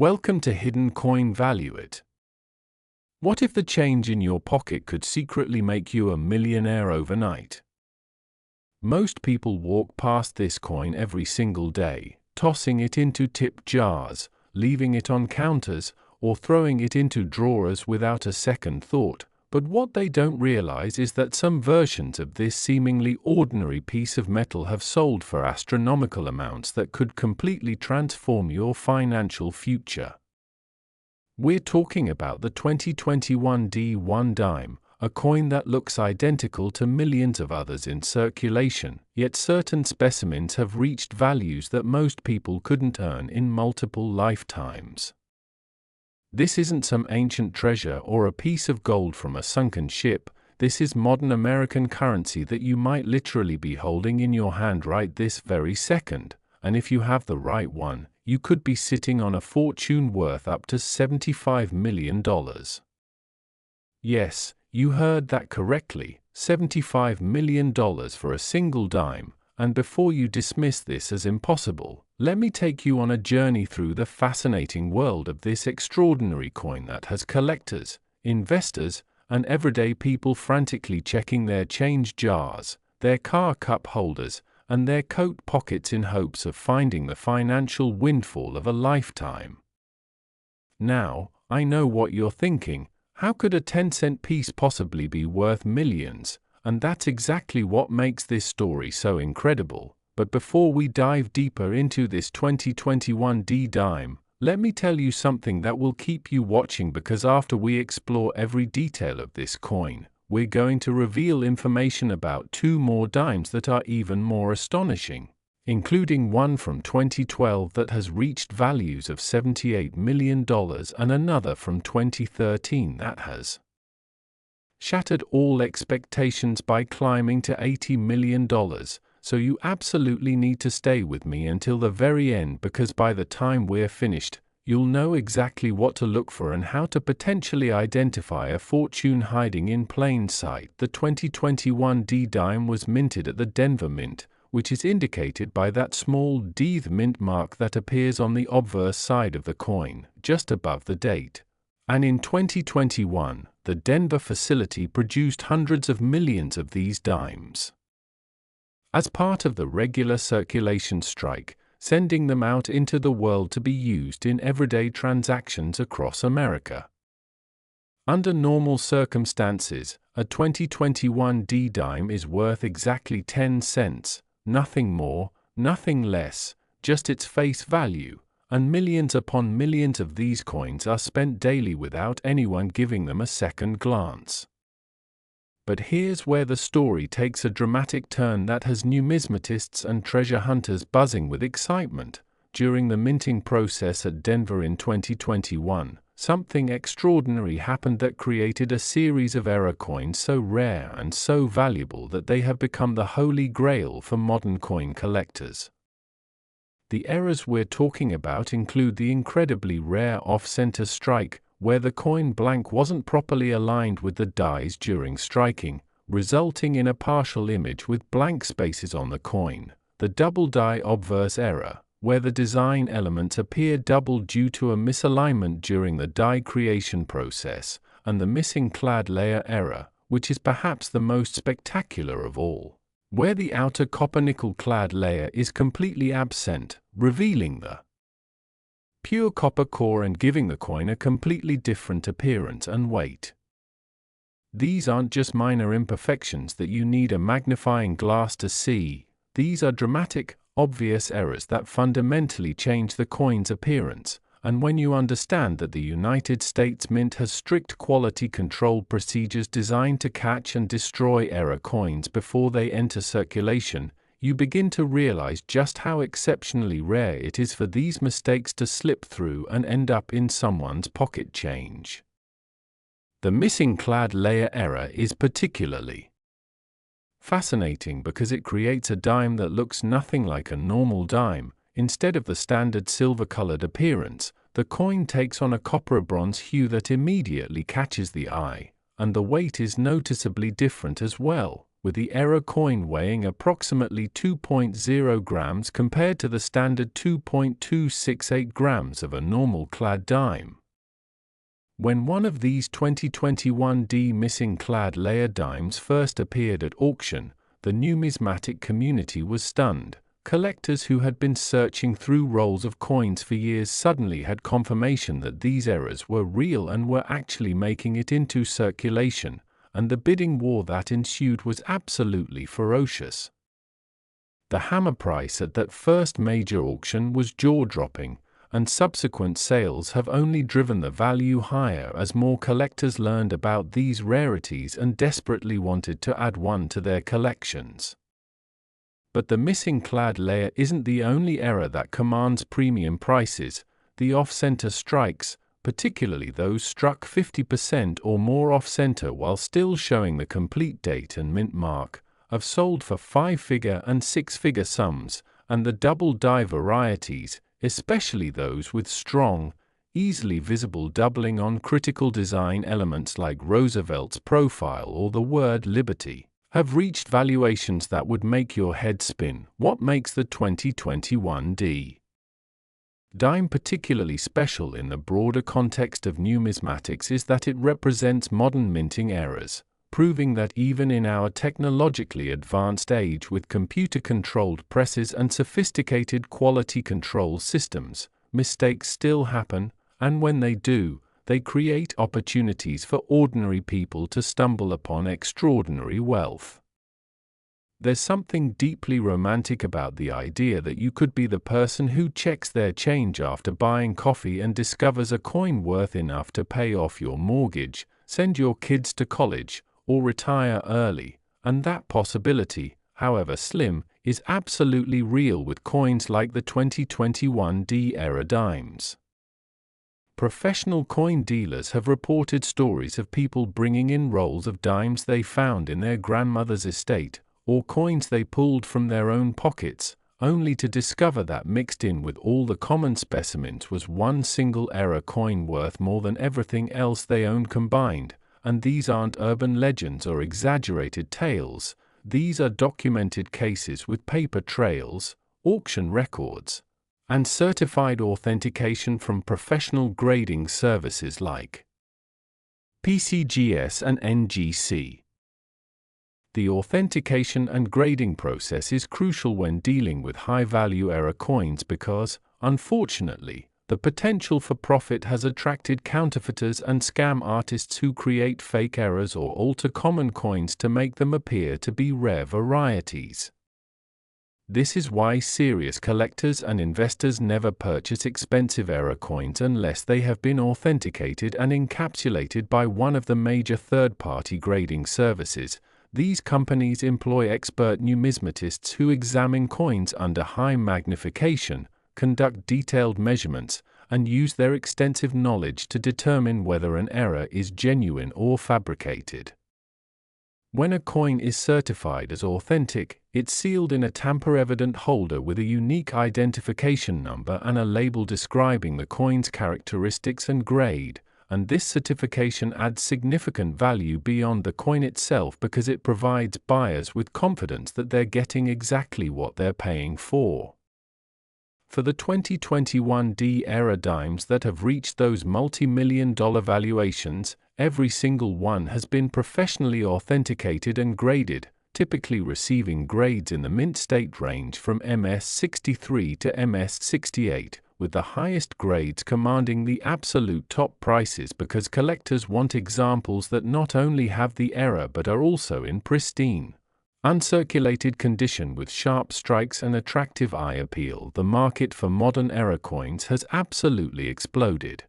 Welcome to Hidden Coin Value It. What if the change in your pocket could secretly make you a millionaire overnight? Most people walk past this coin every single day, tossing it into tip jars, leaving it on counters, or throwing it into drawers without a second thought. But what they don't realize is that some versions of this seemingly ordinary piece of metal have sold for astronomical amounts that could completely transform your financial future. We're talking about the 2021 D1 dime, a coin that looks identical to millions of others in circulation, yet certain specimens have reached values that most people couldn't earn in multiple lifetimes. This isn't some ancient treasure or a piece of gold from a sunken ship. This is modern American currency that you might literally be holding in your hand right this very second, and if you have the right one, you could be sitting on a fortune worth up to $75 million. Yes, you heard that correctly, $75 million for a single dime. And before you dismiss this as impossible, let me take you on a journey through the fascinating world of this extraordinary coin that has collectors, investors, and everyday people frantically checking their change jars, their car cup holders, and their coat pockets in hopes of finding the financial windfall of a lifetime. Now, I know what you're thinking. How could a 10-cent piece possibly be worth millions? And that's exactly what makes this story so incredible. But before we dive deeper into this 2021 D-dime, let me tell you something that will keep you watching, because after we explore every detail of this coin, we're going to reveal information about two more dimes that are even more astonishing, including one from 2012 that has reached values of $78 million and another from 2013 that has shattered all expectations by climbing to $80 million, so you absolutely need to stay with me until the very end, because by the time we're finished, you'll know exactly what to look for and how to potentially identify a fortune hiding in plain sight. The 2021 D-dime was minted at the Denver Mint, which is indicated by that small D mint mark that appears on the obverse side of the coin, just above the date. And in 2021, the Denver facility produced hundreds of millions of these dimes as part of the regular circulation strike, sending them out into the world to be used in everyday transactions across America. Under normal circumstances, a 2021 D-dime is worth exactly 10 cents, nothing more, nothing less, just its face value. And millions upon millions of these coins are spent daily without anyone giving them a second glance. But here's where the story takes a dramatic turn that has numismatists and treasure hunters buzzing with excitement. During the minting process at Denver in 2021, something extraordinary happened that created a series of error coins so rare and so valuable that they have become the holy grail for modern coin collectors. The errors we're talking about include the incredibly rare off-center strike, where the coin blank wasn't properly aligned with the dies during striking, resulting in a partial image with blank spaces on the coin; the double die obverse error, where the design elements appear double due to a misalignment during the die creation process; and the missing clad layer error, which is perhaps the most spectacular of all, where the outer copper-nickel clad layer is completely absent, revealing the pure copper core and giving the coin a completely different appearance and weight. These aren't just minor imperfections that you need a magnifying glass to see. These are dramatic, obvious errors that fundamentally change the coin's appearance. And when you understand that the United States Mint has strict quality control procedures designed to catch and destroy error coins before they enter circulation, you begin to realize just how exceptionally rare it is for these mistakes to slip through and end up in someone's pocket change. The missing clad layer error is particularly fascinating because it creates a dime that looks nothing like a normal dime. Instead of the standard silver-colored appearance, the coin takes on a copper-bronze hue that immediately catches the eye, and the weight is noticeably different as well, with the error coin weighing approximately 2.0 grams compared to the standard 2.268 grams of a normal clad dime. When one of these 2021 D missing clad layer dimes first appeared at auction, the numismatic community was stunned. Collectors who had been searching through rolls of coins for years suddenly had confirmation that these errors were real and were actually making it into circulation, and the bidding war that ensued was absolutely ferocious. The hammer price at that first major auction was jaw-dropping, and subsequent sales have only driven the value higher as more collectors learned about these rarities and desperately wanted to add one to their collections. But the missing clad layer isn't the only error that commands premium prices. The off-center strikes, particularly those struck 50% or more off-center while still showing the complete date and mint mark, have sold for 5-figure and 6-figure sums, and the double die varieties, especially those with strong, easily visible doubling on critical design elements like Roosevelt's profile or the word liberty, have reached valuations that would make your head spin. What makes the 2021 D dime particularly special in the broader context of numismatics is that it represents modern minting errors, proving that even in our technologically advanced age with computer-controlled presses and sophisticated quality control systems, mistakes still happen, and when they do, they create opportunities for ordinary people to stumble upon extraordinary wealth. There's something deeply romantic about the idea that you could be the person who checks their change after buying coffee and discovers a coin worth enough to pay off your mortgage, send your kids to college, or retire early, and that possibility, however slim, is absolutely real with coins like the 2021 D-era dimes. Professional coin dealers have reported stories of people bringing in rolls of dimes they found in their grandmother's estate, or coins they pulled from their own pockets, only to discover that mixed in with all the common specimens was one single error coin worth more than everything else they owned combined. And these aren't urban legends or exaggerated tales, these are documented cases with paper trails, auction records, and certified authentication from professional grading services like PCGS and NGC. The authentication and grading process is crucial when dealing with high-value error coins because, unfortunately, the potential for profit has attracted counterfeiters and scam artists who create fake errors or alter common coins to make them appear to be rare varieties. This is why serious collectors and investors never purchase expensive error coins unless they have been authenticated and encapsulated by one of the major third-party grading services. These companies employ expert numismatists who examine coins under high magnification, conduct detailed measurements, and use their extensive knowledge to determine whether an error is genuine or fabricated. When a coin is certified as authentic, it's sealed in a tamper-evident holder with a unique identification number and a label describing the coin's characteristics and grade, and this certification adds significant value beyond the coin itself because it provides buyers with confidence that they're getting exactly what they're paying for. For the 2021 D-era dimes that have reached those multi-million-dollar valuations, every single one has been professionally authenticated and graded, typically receiving grades in the mint state range from MS63 to MS68, with the highest grades commanding the absolute top prices because collectors want examples that not only have the error but are also in pristine, uncirculated condition with sharp strikes and attractive eye appeal. The market for modern error coins has absolutely exploded.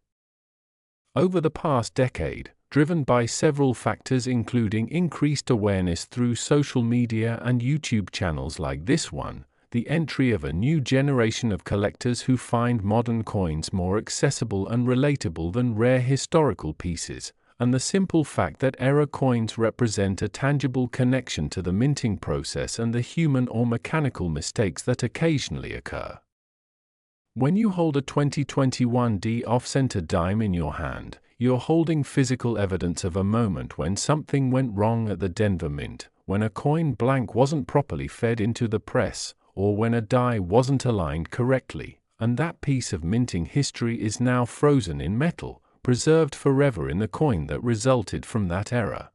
Over the past decade, driven by several factors including increased awareness through social media and YouTube channels like this one, the entry of a new generation of collectors who find modern coins more accessible and relatable than rare historical pieces, and the simple fact that error coins represent a tangible connection to the minting process and the human or mechanical mistakes that occasionally occur. When you hold a 2021 D off-center dime in your hand, You're holding physical evidence of a moment when something went wrong at the Denver Mint, when a coin blank wasn't properly fed into the press, or when a die wasn't aligned correctly, and that piece of minting history is now frozen in metal, preserved forever in the coin that resulted from that error.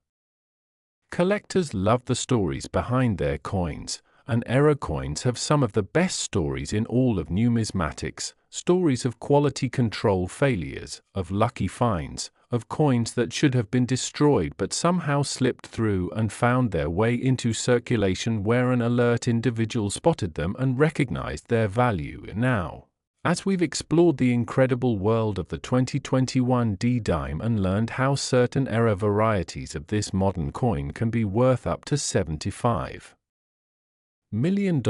Collectors love the stories behind their coins, and error coins have some of the best stories in all of numismatics, stories of quality control failures, of lucky finds, of coins that should have been destroyed but somehow slipped through and found their way into circulation where an alert individual spotted them and recognized their value. Now, as we've explored the incredible world of the 2021 D-dime and learned how certain error varieties of this modern coin can be worth up to $75 million,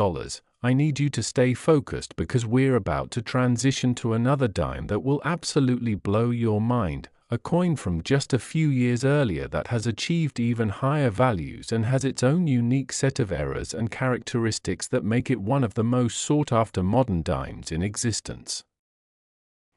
I need you to stay focused because we're about to transition to another dime that will absolutely blow your mind, a coin from just a few years earlier that has achieved even higher values and has its own unique set of errors and characteristics that make it one of the most sought-after modern dimes in existence.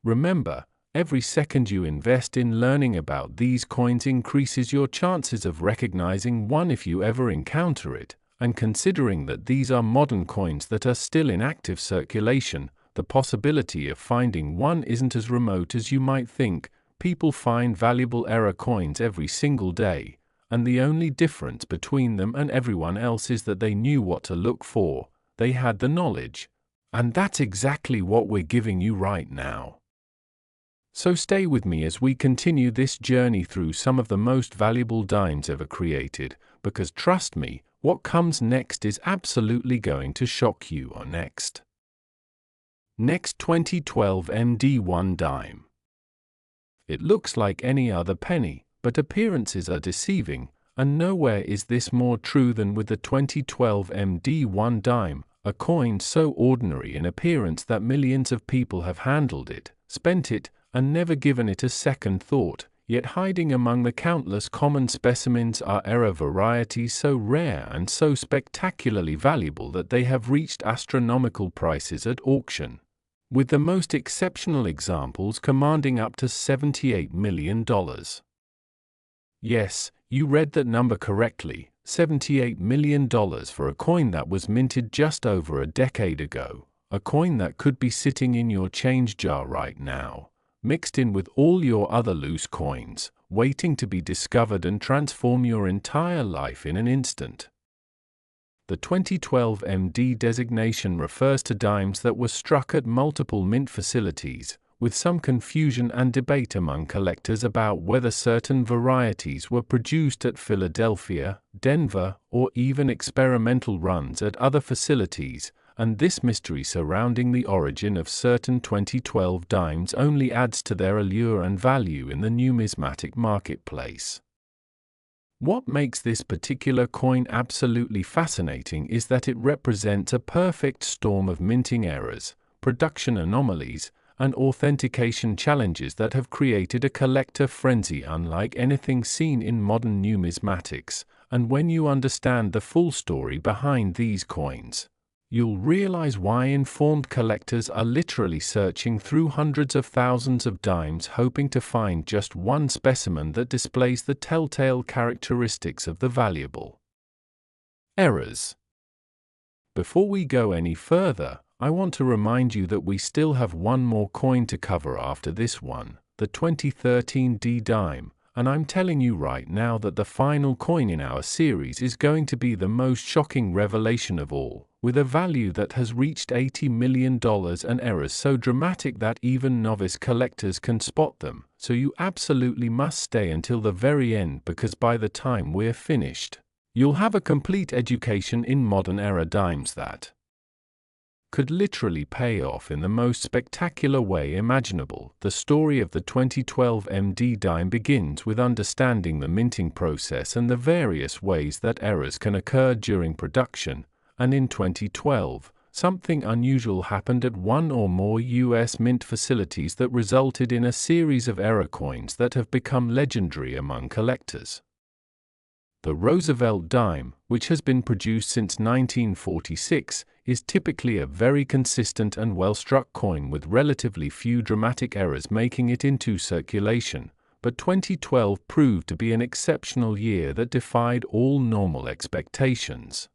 Remember, every second you invest in learning about these coins increases your chances of recognizing one if you ever encounter it, and considering that these are modern coins that are still in active circulation, the possibility of finding one isn't as remote as you might think. People find valuable error coins every single day, and the only difference between them and everyone else is that they knew what to look for, they had the knowledge. And that's exactly what we're giving you right now. So stay with me as we continue this journey through some of the most valuable dimes ever created, because trust me, what comes next is absolutely going to shock you. Next 2012 MD1 dime. It looks like any other penny, but appearances are deceiving, and nowhere is this more true than with the 2012 MD1 dime, a coin so ordinary in appearance that millions of people have handled it, spent it, and never given it a second thought, yet hiding among the countless common specimens are error varieties so rare and so spectacularly valuable that they have reached astronomical prices at auction, with the most exceptional examples commanding up to $78 million. Yes, you read that number correctly, $78 million for a coin that was minted just over a decade ago, a coin that could be sitting in your change jar right now, mixed in with all your other loose coins, waiting to be discovered and transform your entire life in an instant. The 2012 MD designation refers to dimes that were struck at multiple mint facilities, with some confusion and debate among collectors about whether certain varieties were produced at Philadelphia, Denver, or even experimental runs at other facilities, and this mystery surrounding the origin of certain 2012 dimes only adds to their allure and value in the numismatic marketplace. What makes this particular coin absolutely fascinating is that it represents a perfect storm of minting errors, production anomalies, and authentication challenges that have created a collector frenzy unlike anything seen in modern numismatics, and when you understand the full story behind these coins, you'll realize why informed collectors are literally searching through hundreds of thousands of dimes hoping to find just one specimen that displays the telltale characteristics of the valuable errors. Before we go any further, I want to remind you that we still have one more coin to cover after this one, the 2013 D dime, and I'm telling you right now that the final coin in our series is going to be the most shocking revelation of all, with a value that has reached $80 million and errors so dramatic that even novice collectors can spot them, so you absolutely must stay until the very end because by the time we're finished, you'll have a complete education in modern era dimes that could literally pay off in the most spectacular way imaginable. The story of the 2012 MD dime begins with understanding the minting process and the various ways that errors can occur during production, and in 2012, something unusual happened at one or more U.S. mint facilities that resulted in a series of error coins that have become legendary among collectors. The Roosevelt dime, which has been produced since 1946, is typically a very consistent and well-struck coin with relatively few dramatic errors making it into circulation, but 2012 proved to be an exceptional year that defied all normal expectations.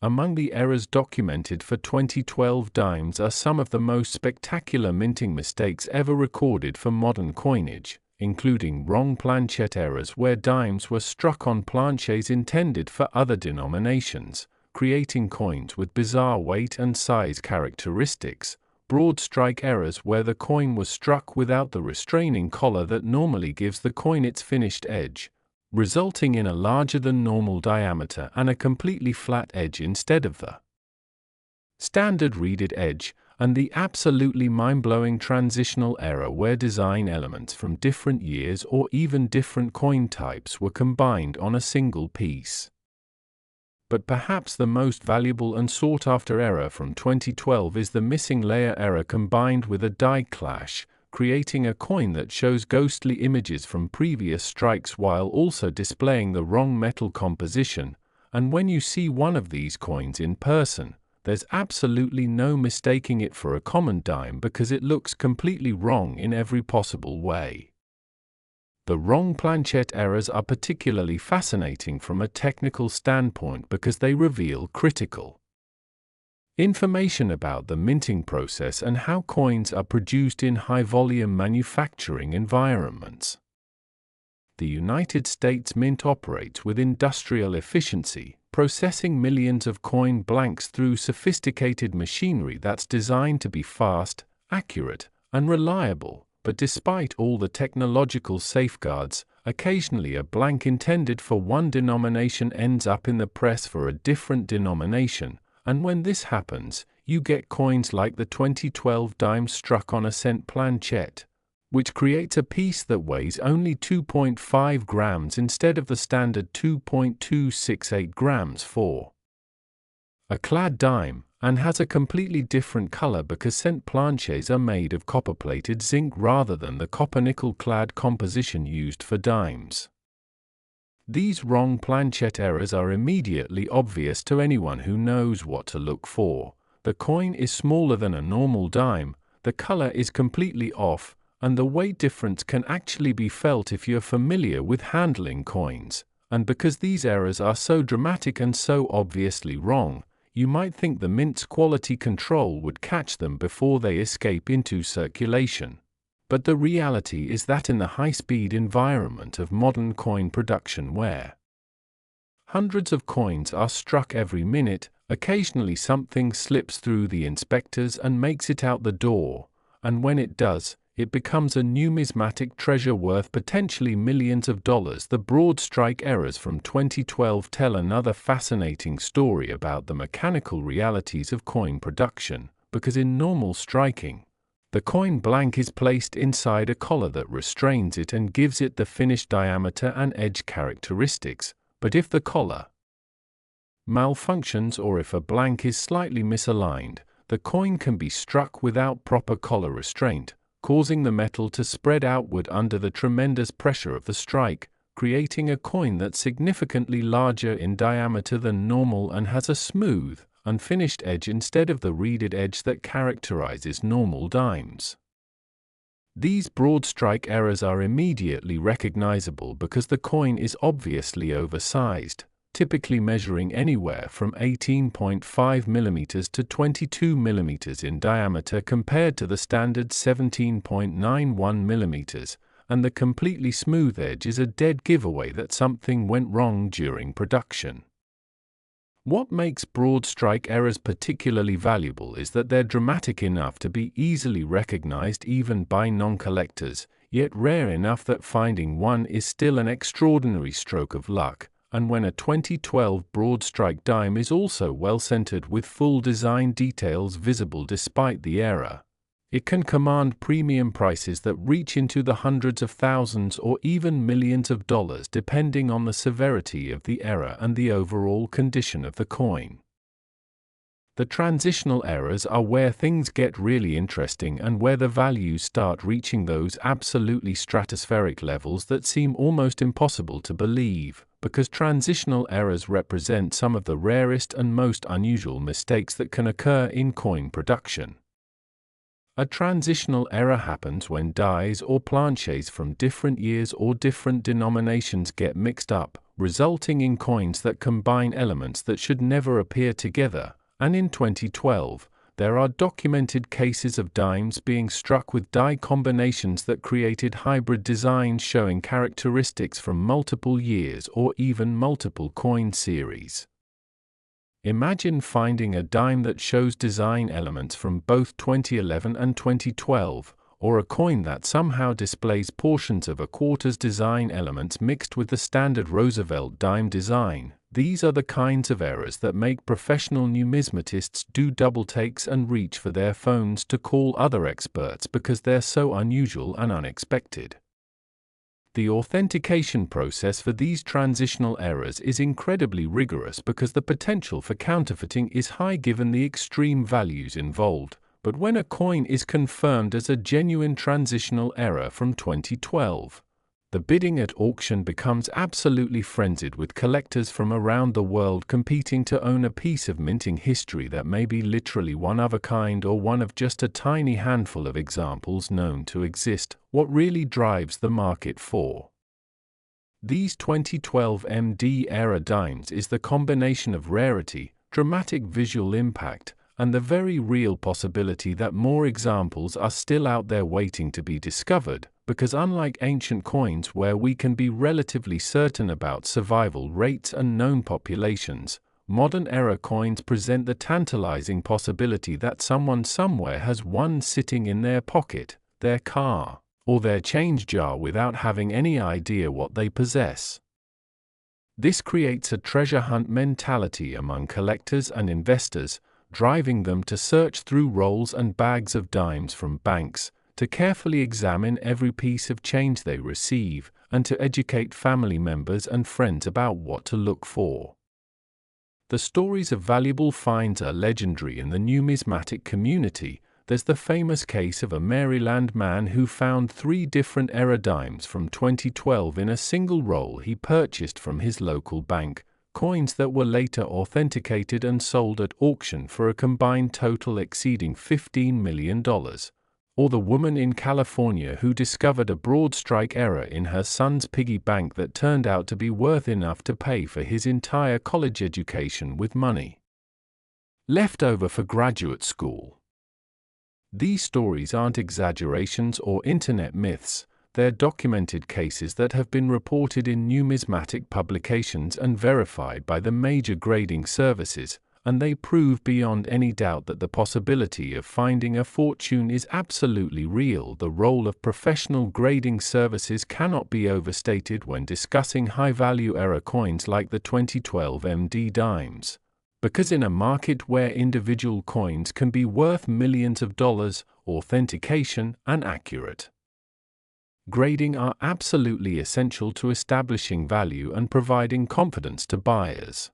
Among the errors documented for 2012 dimes are some of the most spectacular minting mistakes ever recorded for modern coinage, including wrong planchet errors where dimes were struck on planchets intended for other denominations, creating coins with bizarre weight and size characteristics, broad strike errors where the coin was struck without the restraining collar that normally gives the coin its finished edge, resulting in a larger than normal diameter and a completely flat edge instead of the standard reeded edge, and the absolutely mind-blowing transitional error where design elements from different years or even different coin types were combined on a single piece. But perhaps the most valuable and sought-after error from 2012 is the missing layer error combined with a die clash, creating a coin that shows ghostly images from previous strikes while also displaying the wrong metal composition, and when you see one of these coins in person, there's absolutely no mistaking it for a common dime because it looks completely wrong in every possible way. The wrong planchet errors are particularly fascinating from a technical standpoint because they reveal critical information about the minting process and how coins are produced in high-volume manufacturing environments. The United States Mint operates with industrial efficiency, processing millions of coin blanks through sophisticated machinery that's designed to be fast, accurate, and reliable. But despite all the technological safeguards, occasionally a blank intended for one denomination ends up in the press for a different denomination, and when this happens, you get coins like the 2012 dime struck on a cent planchet, which creates a piece that weighs only 2.5 grams instead of the standard 2.268 grams for a clad dime, and has a completely different color because cent planchets are made of copper-plated zinc rather than the copper-nickel clad composition used for dimes. These wrong planchet errors are immediately obvious to anyone who knows what to look for. The coin is smaller than a normal dime, the color is completely off, and the weight difference can actually be felt if you're familiar with handling coins. And because these errors are so dramatic and so obviously wrong, you might think the mint's quality control would catch them before they escape into circulation. But the reality is that in the high-speed environment of modern coin production where hundreds of coins are struck every minute, occasionally something slips through the inspectors and makes it out the door, and when it does, it becomes a numismatic treasure worth potentially millions of dollars. The broad strike errors from 2012 tell another fascinating story about the mechanical realities of coin production, because in normal striking, the coin blank is placed inside a collar that restrains it and gives it the finished diameter and edge characteristics, but if the collar malfunctions or if a blank is slightly misaligned, the coin can be struck without proper collar restraint, causing the metal to spread outward under the tremendous pressure of the strike, creating a coin that's significantly larger in diameter than normal and has a smooth, unfinished edge instead of the reeded edge that characterizes normal dimes. These broad strike errors are immediately recognizable because the coin is obviously oversized, typically measuring anywhere from 18.5 mm to 22 mm in diameter compared to the standard 17.91 mm, and the completely smooth edge is a dead giveaway that something went wrong during production. What makes broad strike errors particularly valuable is that they're dramatic enough to be easily recognized even by non-collectors, yet rare enough that finding one is still an extraordinary stroke of luck. And when a 2012 broad strike dime is also well-centered with full design details visible despite the error, it can command premium prices that reach into the hundreds of thousands or even millions of dollars depending on the severity of the error and the overall condition of the coin. The transitional errors are where things get really interesting and where the values start reaching those absolutely stratospheric levels that seem almost impossible to believe, because transitional errors represent some of the rarest and most unusual mistakes that can occur in coin production. A transitional error happens when dies or planchets from different years or different denominations get mixed up, resulting in coins that combine elements that should never appear together, and in 2012, there are documented cases of dimes being struck with die combinations that created hybrid designs showing characteristics from multiple years or even multiple coin series. Imagine finding a dime that shows design elements from both 2011 and 2012, or a coin that somehow displays portions of a quarter's design elements mixed with the standard Roosevelt dime design. These are the kinds of errors that make professional numismatists do double takes and reach for their phones to call other experts because they're so unusual and unexpected. The authentication process for these transitional errors is incredibly rigorous because the potential for counterfeiting is high given the extreme values involved. But when a coin is confirmed as a genuine transitional error from 2012, the bidding at auction becomes absolutely frenzied, with collectors from around the world competing to own a piece of minting history that may be literally one of a kind or one of just a tiny handful of examples known to exist. What really drives the market for these 2012 MD-era dimes is the combination of rarity, dramatic visual impact, and the very real possibility that more examples are still out there waiting to be discovered, because unlike ancient coins where we can be relatively certain about survival rates and known populations, modern-era coins present the tantalizing possibility that someone somewhere has one sitting in their pocket, their car, or their change jar without having any idea what they possess. This creates a treasure hunt mentality among collectors and investors, driving them to search through rolls and bags of dimes from banks, to carefully examine every piece of change they receive, and to educate family members and friends about what to look for. The stories of valuable finds are legendary in the numismatic community. There's the famous case of a Maryland man who found 3 different era dimes from 2012 in a single roll he purchased from his local bank, coins that were later authenticated and sold at auction for a combined total exceeding $15 million. Or the woman in California who discovered a broadstrike error in her son's piggy bank that turned out to be worth enough to pay for his entire college education with money left over for graduate school. These stories aren't exaggerations or internet myths. They're documented cases that have been reported in numismatic publications and verified by the major grading services, and they prove beyond any doubt that the possibility of finding a fortune is absolutely real. The role of professional grading services cannot be overstated when discussing high-value era coins like the 2012 MD dimes. Because in a market where individual coins can be worth millions of dollars, authentication and accurate grading are absolutely essential to establishing value and providing confidence to buyers.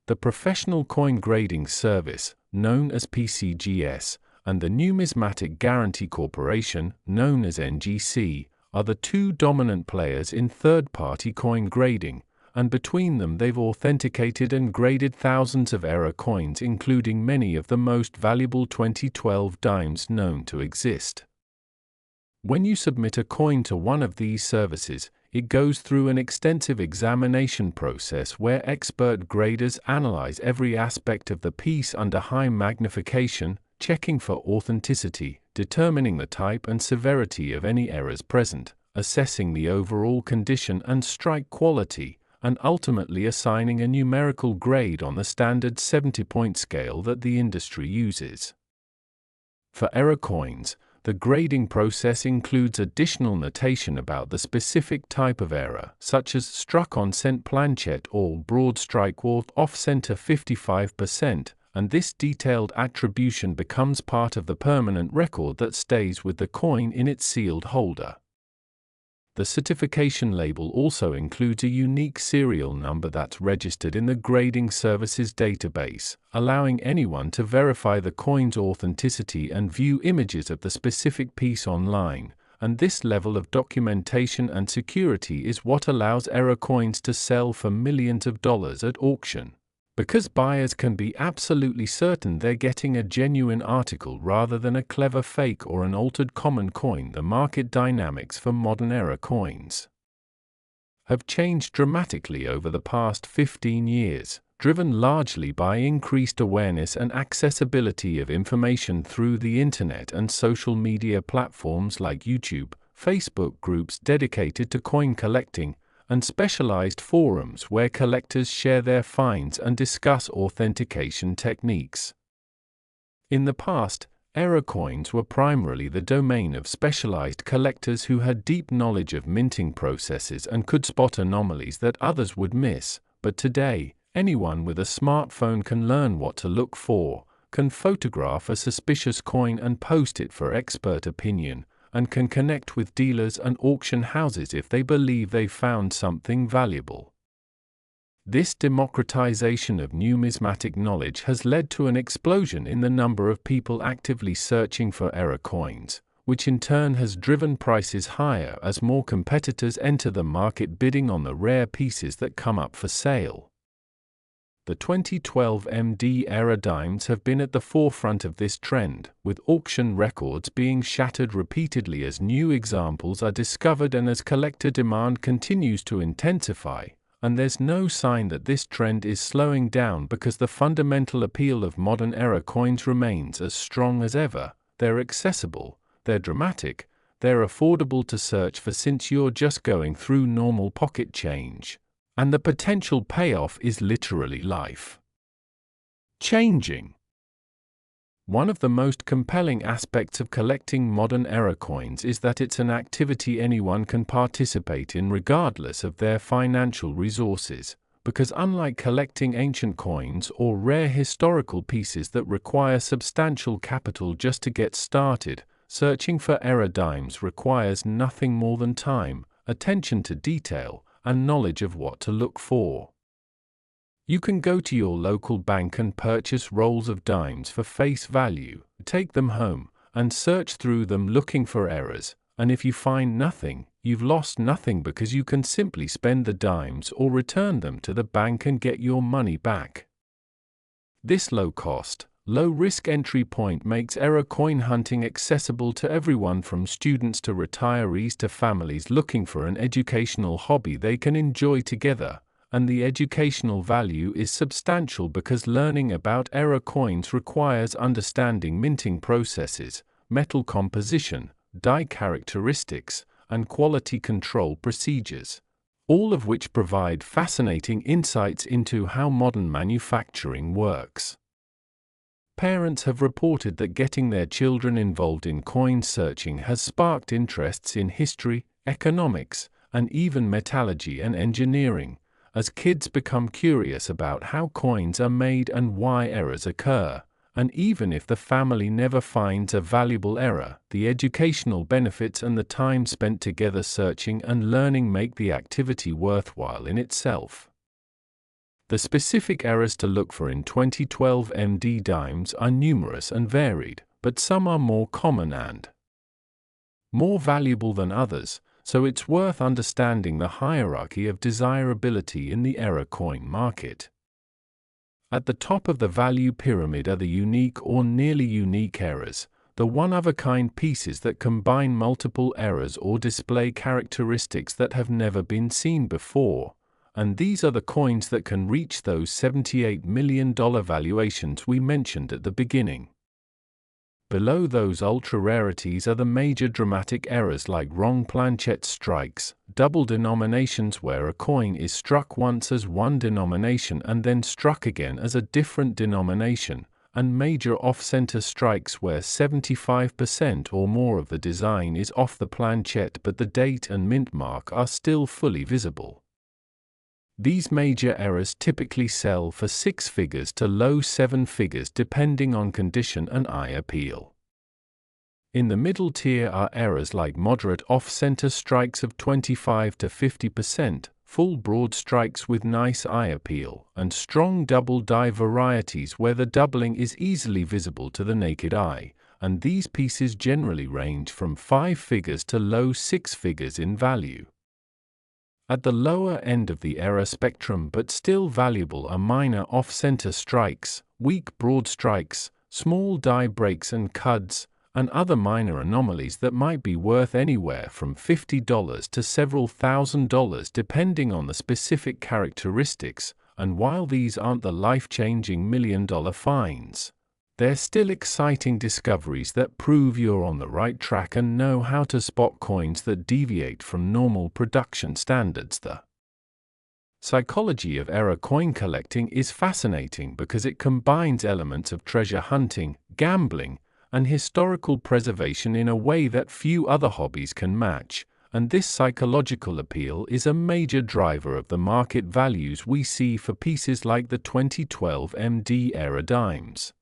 The Professional Coin Grading Service, known as PCGS, and the Numismatic Guarantee Corporation, known as NGC, are the 2 dominant players in third-party coin grading, and between them they've authenticated and graded thousands of era coins, including many of the most valuable 2012 dimes known to exist. When you submit a coin to one of these services, it goes through an extensive examination process where expert graders analyze every aspect of the piece under high magnification, checking for authenticity, determining the type and severity of any errors present, assessing the overall condition and strike quality, and ultimately assigning a numerical grade on the standard 70-point scale that the industry uses. For error coins, the grading process includes additional notation about the specific type of error, such as struck on cent planchet or broadstrike or off-center 55%, and this detailed attribution becomes part of the permanent record that stays with the coin in its sealed holder. The certification label also includes a unique serial number that's registered in the grading services database, allowing anyone to verify the coin's authenticity and view images of the specific piece online, and this level of documentation and security is what allows error coins to sell for millions of dollars at auction. Because buyers can be absolutely certain they're getting a genuine article rather than a clever fake or an altered common coin, the market dynamics for modern-era coins have changed dramatically over the past 15 years, driven largely by increased awareness and accessibility of information through the internet and social media platforms like YouTube, Facebook groups dedicated to coin collecting, and specialized forums where collectors share their finds and discuss authentication techniques. In the past, error coins were primarily the domain of specialized collectors who had deep knowledge of minting processes and could spot anomalies that others would miss, but today, anyone with a smartphone can learn what to look for, can photograph a suspicious coin and post it for expert opinion, and can connect with dealers and auction houses if they believe they found something valuable. This democratization of numismatic knowledge has led to an explosion in the number of people actively searching for error coins, which in turn has driven prices higher as more competitors enter the market bidding on the rare pieces that come up for sale. The 2012 MD era dimes have been at the forefront of this trend, with auction records being shattered repeatedly as new examples are discovered and as collector demand continues to intensify, and there's no sign that this trend is slowing down because the fundamental appeal of modern era coins remains as strong as ever. They're accessible, they're dramatic, they're affordable to search for since you're just going through normal pocket change. And the potential payoff is literally life-changing. One of the most compelling aspects of collecting modern-era coins is that it's an activity anyone can participate in regardless of their financial resources, because unlike collecting ancient coins or rare historical pieces that require substantial capital just to get started, searching for era dimes requires nothing more than time, attention to detail, and knowledge of what to look for. You can go to your local bank and purchase rolls of dimes for face value, take them home, and search through them looking for errors, and if you find nothing, you've lost nothing because you can simply spend the dimes or return them to the bank and get your money back. This low-cost, low-risk entry point makes error coin hunting accessible to everyone from students to retirees to families looking for an educational hobby they can enjoy together, and the educational value is substantial because learning about error coins requires understanding minting processes, metal composition, die characteristics, and quality control procedures, all of which provide fascinating insights into how modern manufacturing works. Parents have reported that getting their children involved in coin searching has sparked interests in history, economics, and even metallurgy and engineering, as kids become curious about how coins are made and why errors occur. And even if the family never finds a valuable error, the educational benefits and the time spent together searching and learning make the activity worthwhile in itself. The specific errors to look for in 2012 MD dimes are numerous and varied, but some are more common and more valuable than others, so it's worth understanding the hierarchy of desirability in the error coin market. At the top of the value pyramid are the unique or nearly unique errors, the one-of-a-kind pieces that combine multiple errors or display characteristics that have never been seen before. And these are the coins that can reach those $78 million valuations we mentioned at the beginning. Below those ultra-rarities are the major dramatic errors like wrong planchet strikes, double denominations where a coin is struck once as one denomination and then struck again as a different denomination, and major off-center strikes where 75% or more of the design is off the planchet but the date and mint mark are still fully visible. These major errors typically sell for six figures to low seven figures depending on condition and eye appeal. In the middle tier are errors like moderate off-center strikes of 25 to 50%, full broad strikes with nice eye appeal, and strong double die varieties where the doubling is easily visible to the naked eye, and these pieces generally range from 5 figures to low 6 figures in value. At the lower end of the error spectrum but still valuable are minor off-center strikes, weak broad strikes, small die breaks and cuds, and other minor anomalies that might be worth anywhere from $50 to several $1,000 depending on the specific characteristics, and while these aren't the life-changing million-dollar finds, they're still exciting discoveries that prove you're on the right track and know how to spot coins that deviate from normal production standards. The psychology of error coin collecting is fascinating because it combines elements of treasure hunting, gambling, and historical preservation in a way that few other hobbies can match, and this psychological appeal is a major driver of the market values we see for pieces like the 2012 MD era dimes.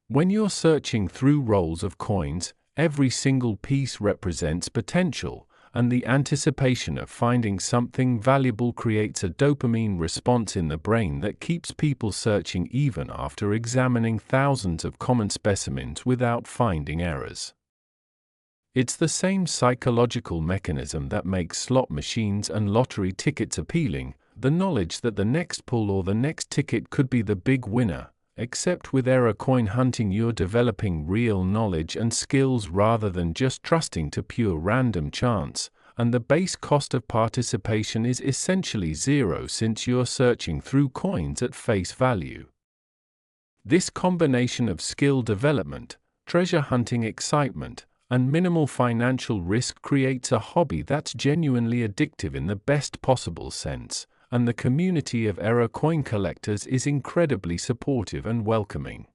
When you're searching through rolls of coins, every single piece represents potential, and the anticipation of finding something valuable creates a dopamine response in the brain that keeps people searching even after examining thousands of common specimens without finding errors. It's the same psychological mechanism that makes slot machines and lottery tickets appealing, the knowledge that the next pull or the next ticket could be the big winner. Except with error coin hunting you're developing real knowledge and skills rather than just trusting to pure random chance, and the base cost of participation is essentially zero since you're searching through coins at face value. This combination of skill development, treasure hunting excitement, and minimal financial risk creates a hobby that's genuinely addictive in the best possible sense, and the community of error coin collectors is incredibly supportive and welcoming,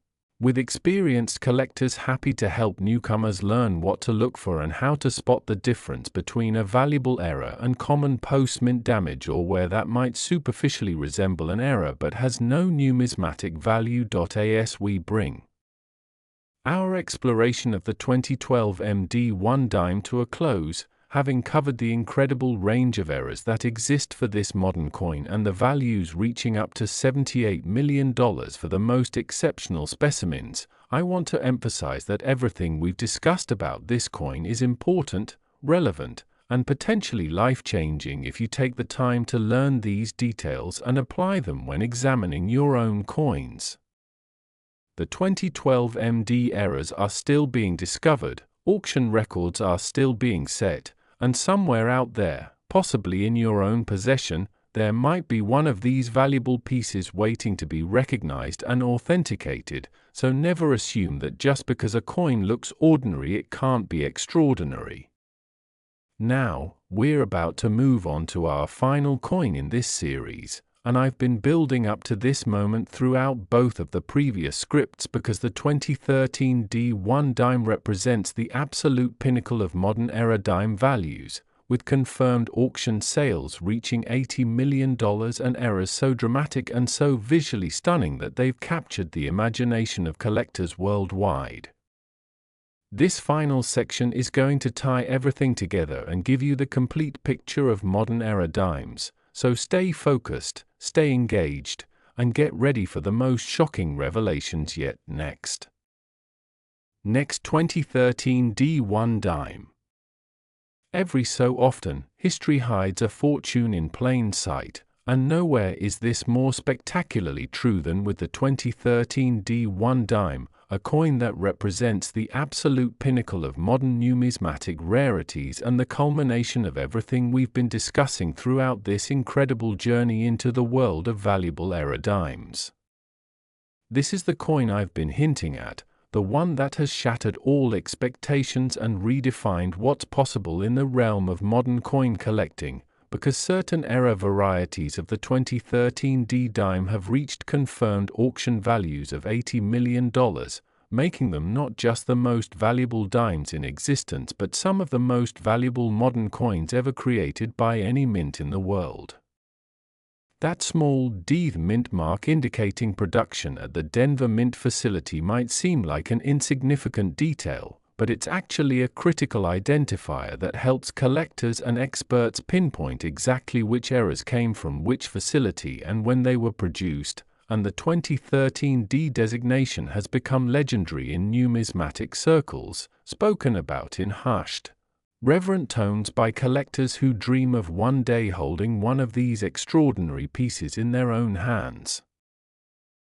with experienced collectors happy to help newcomers learn what to look for and how to spot the difference between a valuable error and common post-mint damage, or where that might superficially resemble an error but has no numismatic value. As we bring our exploration of the 2012 MD1 dime to a close, having covered the incredible range of errors that exist for this modern coin and the values reaching up to $78 million for the most exceptional specimens, I want to emphasize that everything we've discussed about this coin is important, relevant, and potentially life-changing if you take the time to learn these details and apply them when examining your own coins. The 2012 MD errors are still being discovered, auction records are still being set, and somewhere out there, possibly in your own possession, there might be one of these valuable pieces waiting to be recognized and authenticated, so never assume that just because a coin looks ordinary it can't be extraordinary. Now, we're about to move on to our final coin in this series, and I've been building up to this moment throughout both of the previous scripts because the 2013 D1 dime represents the absolute pinnacle of modern era dime values, with confirmed auction sales reaching $80 million and errors so dramatic and so visually stunning that they've captured the imagination of collectors worldwide. This final section is going to tie everything together and give you the complete picture of modern era dimes, so stay focused, stay engaged, and get ready for the most shocking revelations yet. Next 2013 D1 dime. Every so often, history hides a fortune in plain sight, and nowhere is this more spectacularly true than with the 2013 D1 dime, a coin that represents the absolute pinnacle of modern numismatic rarities and the culmination of everything we've been discussing throughout this incredible journey into the world of valuable era dimes. This is the coin I've been hinting at, the one that has shattered all expectations and redefined what's possible in the realm of modern coin collecting, because certain era varieties of the 2013 D dime have reached confirmed auction values of $80 million, making them not just the most valuable dimes in existence but some of the most valuable modern coins ever created by any mint in the world. That small D mint mark indicating production at the Denver Mint facility might seem like an insignificant detail, but it's actually a critical identifier that helps collectors and experts pinpoint exactly which errors came from which facility and when they were produced, and the 2013 D designation has become legendary in numismatic circles, spoken about in hushed, reverent tones by collectors who dream of one day holding one of these extraordinary pieces in their own hands.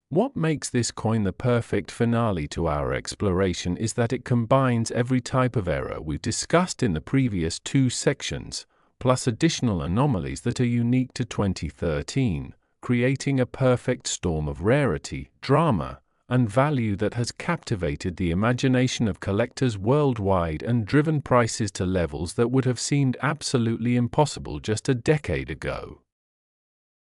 What makes this coin the perfect finale to our exploration is that it combines every type of error we've discussed in the previous 2 sections, plus additional anomalies that are unique to 2013, creating a perfect storm of rarity, drama, and value that has captivated the imagination of collectors worldwide and driven prices to levels that would have seemed absolutely impossible just a decade ago.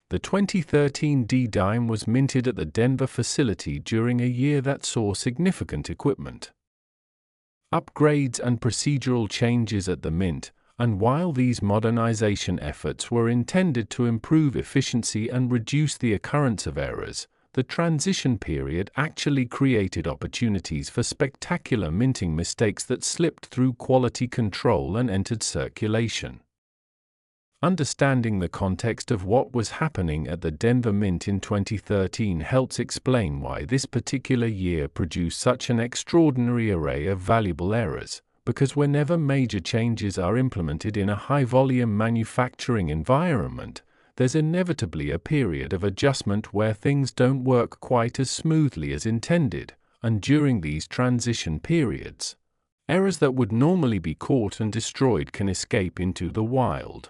The 2013 D-Dime was minted at the Denver facility during a year that saw significant equipment upgrades and procedural changes at the mint, and while these modernization efforts were intended to improve efficiency and reduce the occurrence of errors, the transition period actually created opportunities for spectacular minting mistakes that slipped through quality control and entered circulation. Understanding the context of what was happening at the Denver Mint in 2013 helps explain why this particular year produced such an extraordinary array of valuable errors, because whenever major changes are implemented in a high-volume manufacturing environment, there's inevitably a period of adjustment where things don't work quite as smoothly as intended, and during these transition periods, errors that would normally be caught and destroyed can escape into the wild.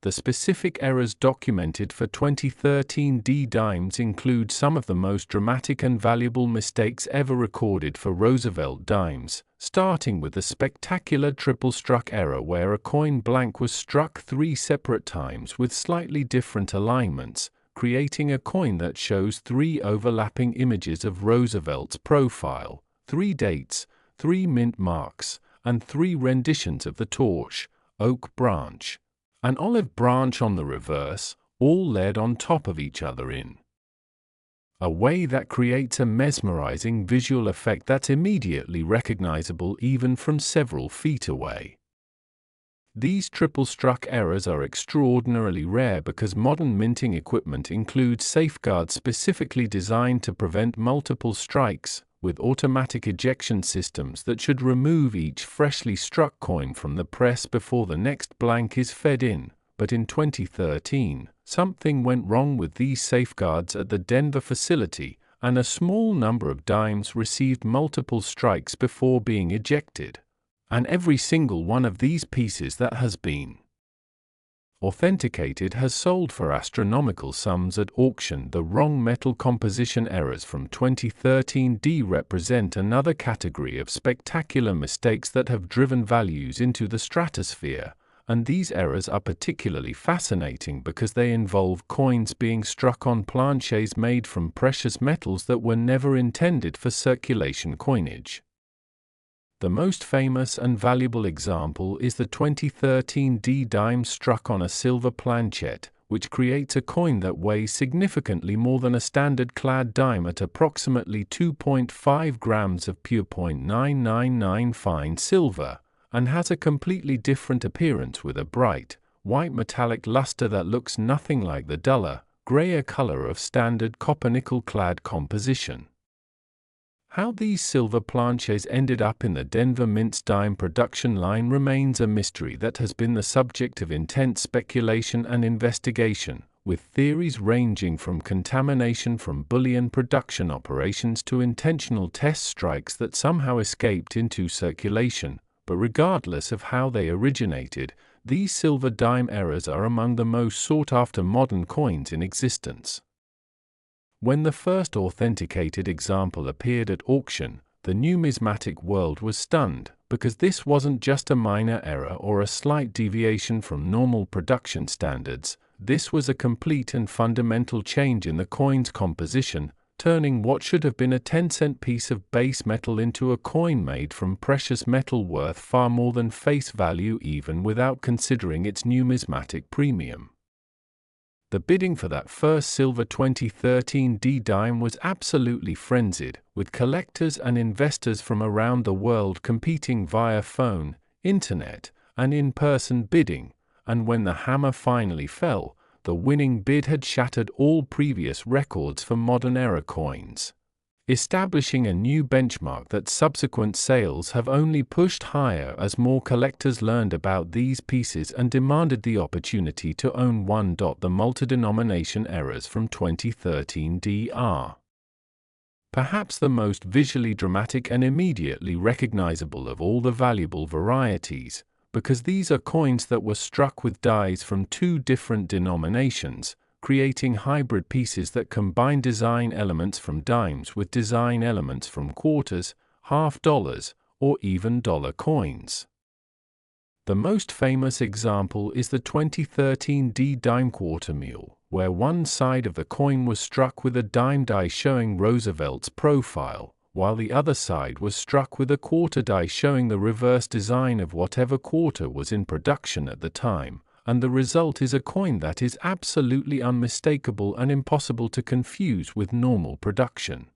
The specific errors documented for 2013 D-Dimes include some of the most dramatic and valuable mistakes ever recorded for Roosevelt dimes, starting with the spectacular triple-struck error where a coin blank was struck 3 separate times with slightly different alignments, creating a coin that shows 3 overlapping images of Roosevelt's profile, 3 dates, 3 mint marks, and 3 renditions of the torch, oak branch, an olive branch on the reverse, all laid on top of each other in a way that creates a mesmerizing visual effect that's immediately recognizable even from several feet away. These triple-struck errors are extraordinarily rare because modern minting equipment includes safeguards specifically designed to prevent multiple strikes, with automatic ejection systems that should remove each freshly struck coin from the press before the next blank is fed in. But in 2013, something went wrong with these safeguards at the Denver facility, and a small number of dimes received multiple strikes before being ejected. And every single one of these pieces that has been authenticated has sold for astronomical sums at auction. The wrong metal composition errors from 2013 D represent another category of spectacular mistakes that have driven values into the stratosphere, and these errors are particularly fascinating because they involve coins being struck on planchets made from precious metals that were never intended for circulation coinage. The most famous and valuable example is the 2013 D-Dime struck on a silver planchet, which creates a coin that weighs significantly more than a standard clad dime at approximately 2.5 grams of pure .999 fine silver, and has a completely different appearance with a bright, white metallic luster that looks nothing like the duller, grayer color of standard copper-nickel clad composition. How these silver planchets ended up in the Denver Mint's dime production line remains a mystery that has been the subject of intense speculation and investigation, with theories ranging from contamination from bullion production operations to intentional test strikes that somehow escaped into circulation. But regardless of how they originated, these silver dime errors are among the most sought-after modern coins in existence. When the first authenticated example appeared at auction, the numismatic world was stunned, because this wasn't just a minor error or a slight deviation from normal production standards. This was a complete and fundamental change in the coin's composition, turning what should have been a 10-cent piece of base metal into a coin made from precious metal worth far more than face value even without considering its numismatic premium. The bidding for that first silver 2013 D-Dime was absolutely frenzied, with collectors and investors from around the world competing via phone, internet, and in-person bidding, and when the hammer finally fell, the winning bid had shattered all previous records for modern era coins. establishing a new benchmark that subsequent sales have only pushed higher as more collectors learned about these pieces and demanded the opportunity to own one. The multi-denomination errors from 2013 Dr. Perhaps the most visually dramatic and immediately recognizable of all the valuable varieties, because these are coins that were struck with dies from two different denominations, creating hybrid pieces that combine design elements from dimes with design elements from quarters, half dollars, or even dollar coins. The most famous example is the 2013 D dime quarter mule, where one side of the coin was struck with a dime die showing Roosevelt's profile, while the other side was struck with a quarter die showing the reverse design of whatever quarter was in production at the time, and the result is a coin that is absolutely unmistakable and impossible to confuse with normal production.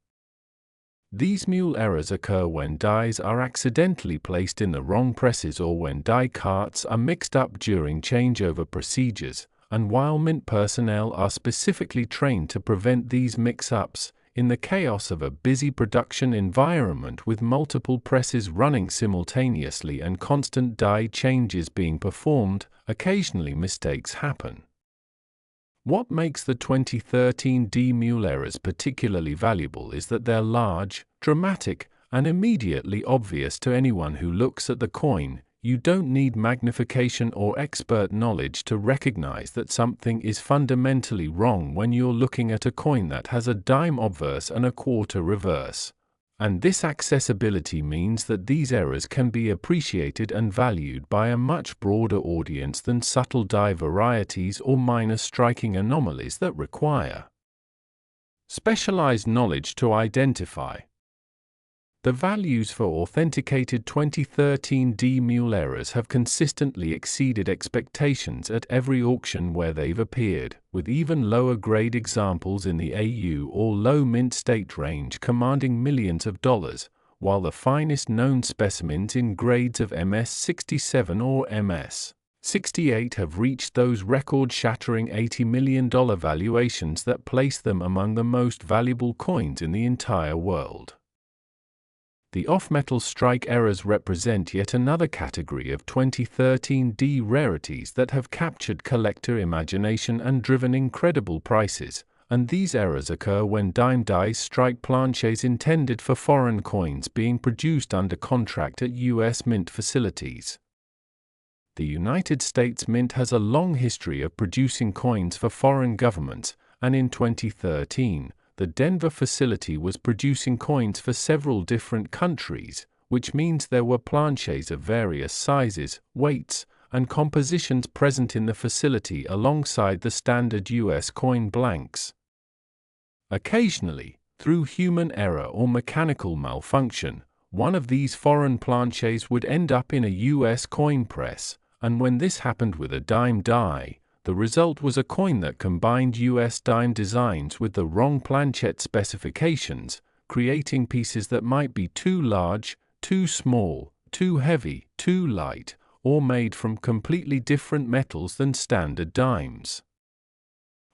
These mule errors occur when dies are accidentally placed in the wrong presses or when die carts are mixed up during changeover procedures, and while mint personnel are specifically trained to prevent these mix-ups, in the chaos of a busy production environment with multiple presses running simultaneously and constant die changes being performed, occasionally mistakes happen. What makes the 2013 D mule errors particularly valuable is that they're large, dramatic, and immediately obvious to anyone who looks at the coin. You don't need magnification or expert knowledge to recognize that something is fundamentally wrong when you're looking at a coin that has a dime obverse and a quarter reverse. And this accessibility means that these errors can be appreciated and valued by a much broader audience than subtle die varieties or minor striking anomalies that require specialized knowledge to identify. The values for authenticated 2013 D mule errors have consistently exceeded expectations at every auction where they've appeared, with even lower grade examples in the AU or low mint state range commanding millions of dollars, while the finest known specimens in grades of MS-67 or MS-68 have reached those record-shattering $80 million valuations that place them among the most valuable coins in the entire world. The off-metal strike errors represent yet another category of 2013 D rarities that have captured collector imagination and driven incredible prices, and these errors occur when dime dies strike planchets intended for foreign coins being produced under contract at U.S. mint facilities. The United States Mint has a long history of producing coins for foreign governments, and in 2013, the Denver facility was producing coins for several different countries, which means there were planchets of various sizes, weights, and compositions present in the facility alongside the standard U.S. coin blanks. Occasionally, through human error or mechanical malfunction, one of these foreign planchets would end up in a U.S. coin press, and when this happened with a dime die, the result was a coin that combined U.S. dime designs with the wrong planchet specifications, creating pieces that might be too large, too small, too heavy, too light, or made from completely different metals than standard dimes.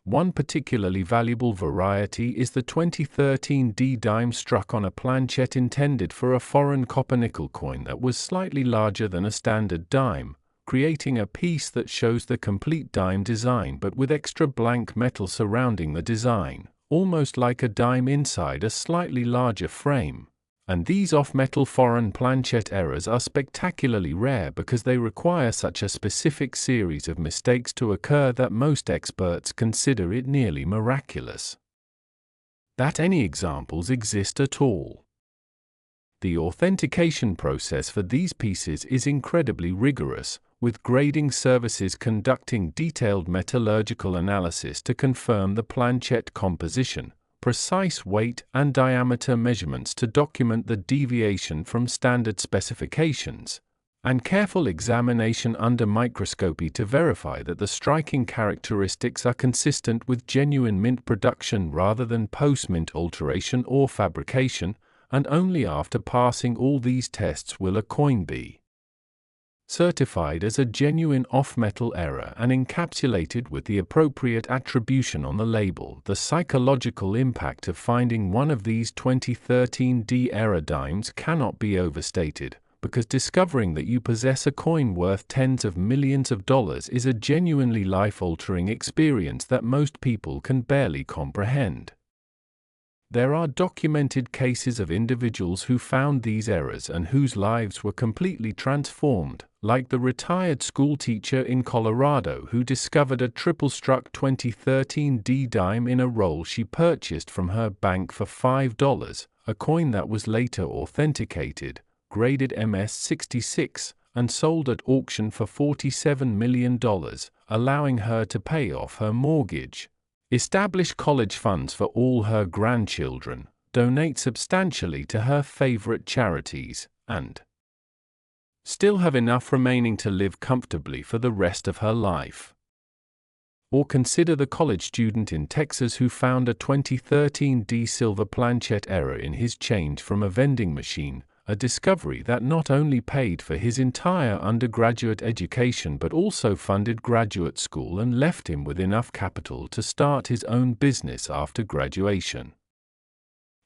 One particularly valuable variety is the 2013 D dime struck on a planchet intended for a foreign copper-nickel coin that was slightly larger than a standard dime, creating a piece that shows the complete dime design but with extra blank metal surrounding the design, almost like a dime inside a slightly larger frame. And these off-metal foreign planchet errors are spectacularly rare because they require such a specific series of mistakes to occur that most experts consider it nearly miraculous that any examples exist at all. The authentication process for these pieces is incredibly rigorous, with grading services conducting detailed metallurgical analysis to confirm the planchet composition, precise weight and diameter measurements to document the deviation from standard specifications, and careful examination under microscopy to verify that the striking characteristics are consistent with genuine mint production rather than post-mint alteration or fabrication, and only after passing all these tests will a coin be certified as a genuine off-metal error and encapsulated with the appropriate attribution on the label. The psychological impact of finding one of these 2013 D error dimes cannot be overstated, because discovering that you possess a coin worth tens of millions of dollars is a genuinely life-altering experience that most people can barely comprehend. There are documented cases of individuals who found these errors and whose lives were completely transformed, like the retired schoolteacher in Colorado who discovered a triple-struck 2013 D dime in a roll she purchased from her bank for $5, a coin that was later authenticated, graded MS-66, and sold at auction for $47 million, allowing her to pay off her mortgage, establish college funds for all her grandchildren, donate substantially to her favorite charities, and still have enough remaining to live comfortably for the rest of her life. Or consider the college student in Texas who found a 2013 D silver planchet error in his change from a vending machine, a discovery that not only paid for his entire undergraduate education but also funded graduate school and left him with enough capital to start his own business after graduation.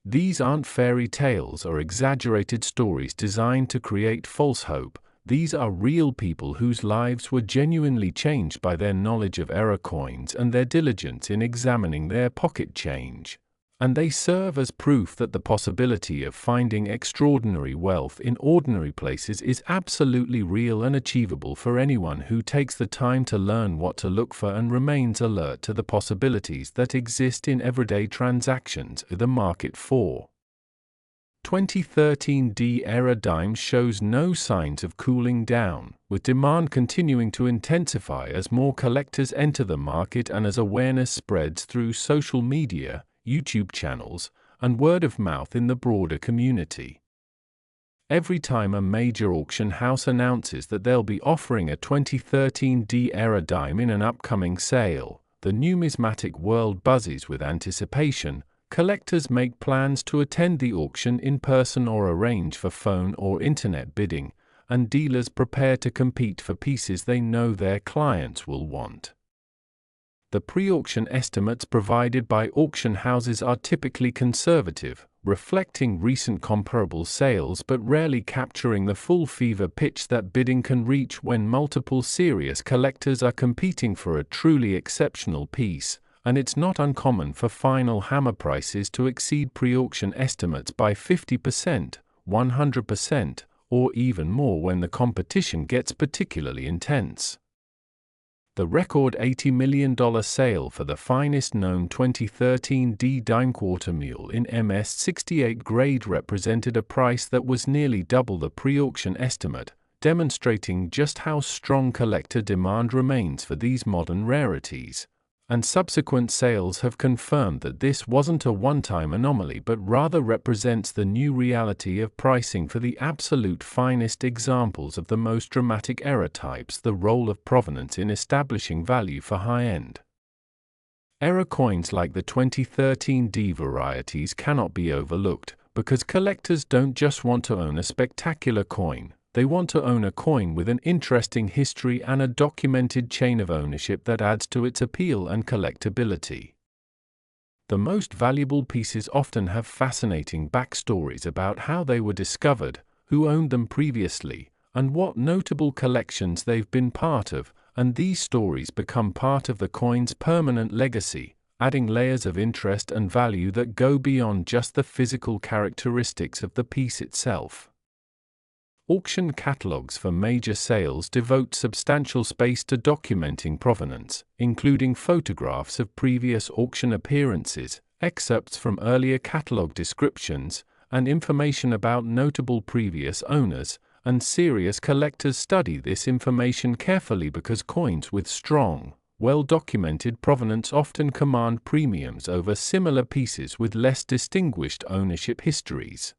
These aren't fairy tales or exaggerated stories designed to create false hope. These are real people whose lives were genuinely changed by their knowledge of error coins and their diligence in examining their pocket change. And they serve as proof that the possibility of finding extraordinary wealth in ordinary places is absolutely real and achievable for anyone who takes the time to learn what to look for and remains alert to the possibilities that exist in everyday transactions. The market for 2013 D error dimes shows no signs of cooling down, with demand continuing to intensify as more collectors enter the market and as awareness spreads through social media, YouTube channels, and word of mouth in the broader community. Every time a major auction house announces that they'll be offering a 2013 D error dime in an upcoming sale, the numismatic world buzzes with anticipation. Collectors make plans to attend the auction in person or arrange for phone or internet bidding, and dealers prepare to compete for pieces they know their clients will want. The pre-auction estimates provided by auction houses are typically conservative, reflecting recent comparable sales but rarely capturing the full fever pitch that bidding can reach when multiple serious collectors are competing for a truly exceptional piece, and it's not uncommon for final hammer prices to exceed pre-auction estimates by 50%, 100%, or even more when the competition gets particularly intense. The record $80 million sale for the finest known 2013 D dime quarter mule in MS-68 grade represented a price that was nearly double the pre-auction estimate, demonstrating just how strong collector demand remains for these modern rarities. And subsequent sales have confirmed that this wasn't a one-time anomaly but rather represents the new reality of pricing for the absolute finest examples of the most dramatic error types. The role of provenance in establishing value for high-end error coins like the 2013 D varieties cannot be overlooked, because collectors don't just want to own a spectacular coin. They want to own a coin with an interesting history and a documented chain of ownership that adds to its appeal and collectability. The most valuable pieces often have fascinating backstories about how they were discovered, who owned them previously, and what notable collections they've been part of, and these stories become part of the coin's permanent legacy, adding layers of interest and value that go beyond just the physical characteristics of the piece itself. Auction catalogs for major sales devote substantial space to documenting provenance, including photographs of previous auction appearances, excerpts from earlier catalog descriptions, and information about notable previous owners, and serious collectors study this information carefully because coins with strong, well-documented provenance often command premiums over similar pieces with less distinguished ownership histories.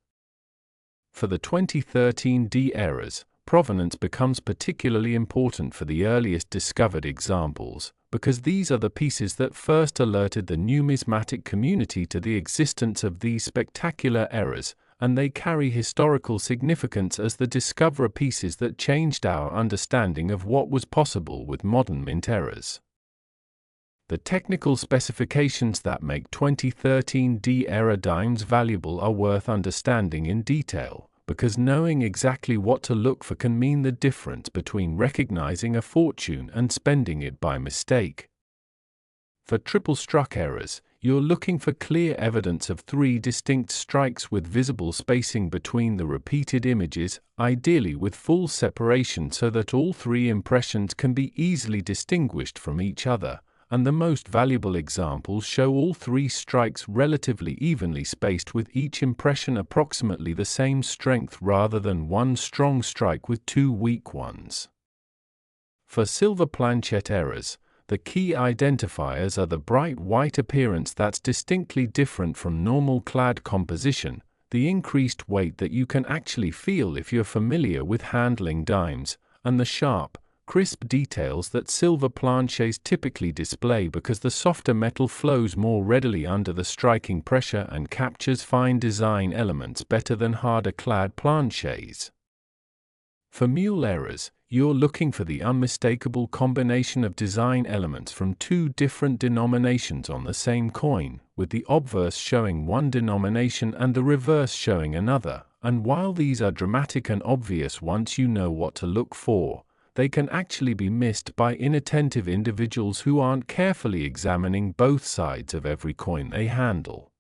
For the 2013 D errors, provenance becomes particularly important for the earliest discovered examples, because these are the pieces that first alerted the numismatic community to the existence of these spectacular errors, and they carry historical significance as the discoverer pieces that changed our understanding of what was possible with modern mint errors. The technical specifications that make 2013 D error dimes valuable are worth understanding in detail, because knowing exactly what to look for can mean the difference between recognizing a fortune and spending it by mistake. For triple struck errors, you're looking for clear evidence of 3 distinct strikes with visible spacing between the repeated images, ideally with full separation so that all 3 impressions can be easily distinguished from each other, and the most valuable examples show all 3 strikes relatively evenly spaced with each impression approximately the same strength rather than one strong strike with 2 weak ones. For silver planchet errors, the key identifiers are the bright white appearance that's distinctly different from normal clad composition, the increased weight that you can actually feel if you're familiar with handling dimes, and the sharp, crisp details that silver planchets typically display because the softer metal flows more readily under the striking pressure and captures fine design elements better than harder clad planchets. For mule errors, you're looking for the unmistakable combination of design elements from 2 different denominations on the same coin, with the obverse showing one denomination and the reverse showing another, and while these are dramatic and obvious once you know what to look for, they can actually be missed by inattentive individuals who aren't carefully examining both sides of every coin they handle.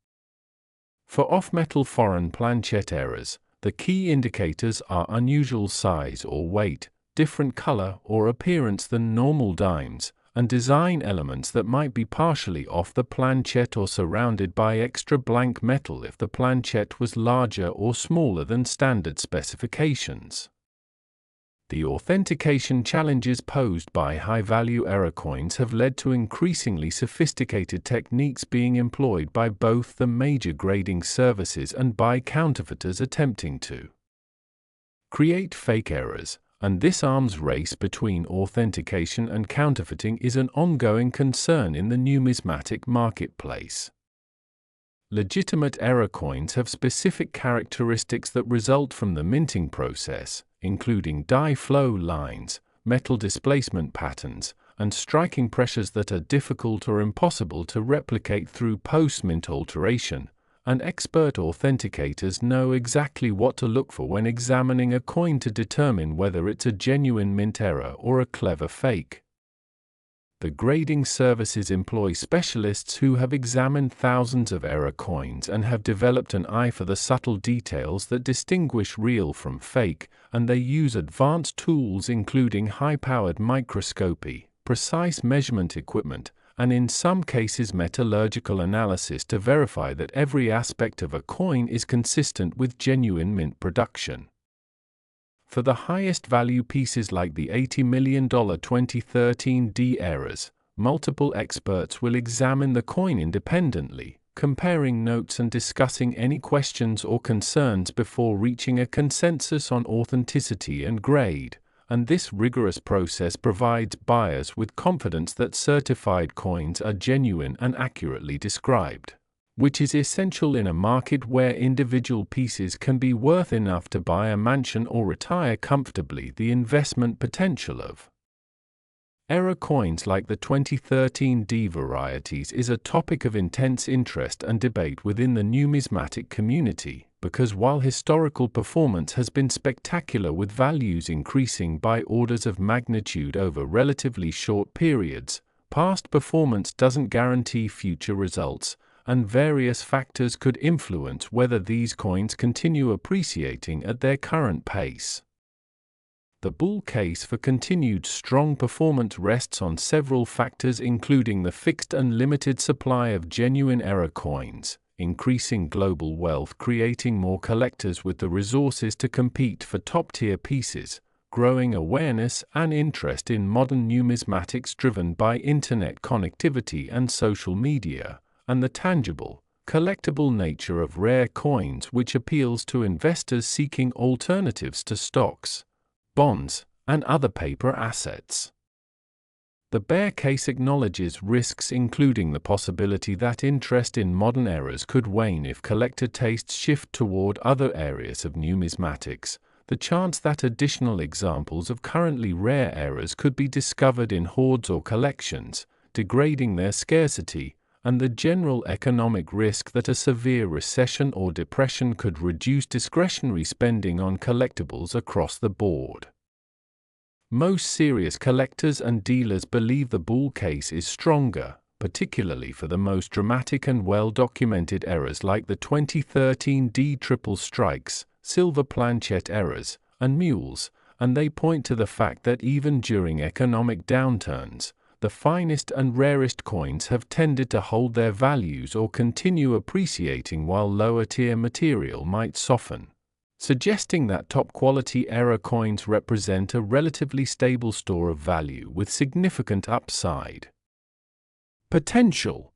For off-metal foreign planchet errors, the key indicators are unusual size or weight, different color or appearance than normal dimes, and design elements that might be partially off the planchet or surrounded by extra blank metal if the planchet was larger or smaller than standard specifications. The authentication challenges posed by high-value error coins have led to increasingly sophisticated techniques being employed by both the major grading services and by counterfeiters attempting to create fake errors, and this arms race between authentication and counterfeiting is an ongoing concern in the numismatic marketplace. Legitimate error coins have specific characteristics that result from the minting process, including die flow lines, metal displacement patterns, and striking pressures that are difficult or impossible to replicate through post-mint alteration, and expert authenticators know exactly what to look for when examining a coin to determine whether it's a genuine mint error or a clever fake. The grading services employ specialists who have examined thousands of error coins and have developed an eye for the subtle details that distinguish real from fake, and they use advanced tools including high-powered microscopy, precise measurement equipment, and in some cases metallurgical analysis to verify that every aspect of a coin is consistent with genuine mint production. For the highest value pieces like the $80 million 2013 D errors, multiple experts will examine the coin independently, comparing notes and discussing any questions or concerns before reaching a consensus on authenticity and grade, and this rigorous process provides buyers with confidence that certified coins are genuine and accurately described, which is essential in a market where individual pieces can be worth enough to buy a mansion or retire comfortably. The investment potential of error coins like the 2013 D varieties is a topic of intense interest and debate within the numismatic community, because while historical performance has been spectacular with values increasing by orders of magnitude over relatively short periods, past performance doesn't guarantee future results, and various factors could influence whether these coins continue appreciating at their current pace. The bull case for continued strong performance rests on several factors, including the fixed and limited supply of genuine error coins, increasing global wealth creating more collectors with the resources to compete for top-tier pieces, growing awareness and interest in modern numismatics driven by internet connectivity and social media, and the tangible, collectible nature of rare coins which appeals to investors seeking alternatives to stocks, bonds, and other paper assets. The bear case acknowledges risks, including the possibility that interest in modern eras could wane if collector tastes shift toward other areas of numismatics, the chance that additional examples of currently rare eras could be discovered in hoards or collections, degrading their scarcity, and the general economic risk that a severe recession or depression could reduce discretionary spending on collectibles across the board. Most serious collectors and dealers believe the bull case is stronger, particularly for the most dramatic and well-documented errors like the 2013 D Strikes, silver planchet errors, and mules, and they point to the fact that even during economic downturns, the finest and rarest coins have tended to hold their values or continue appreciating while lower-tier material might soften, suggesting that top-quality era coins represent a relatively stable store of value with significant upside potential.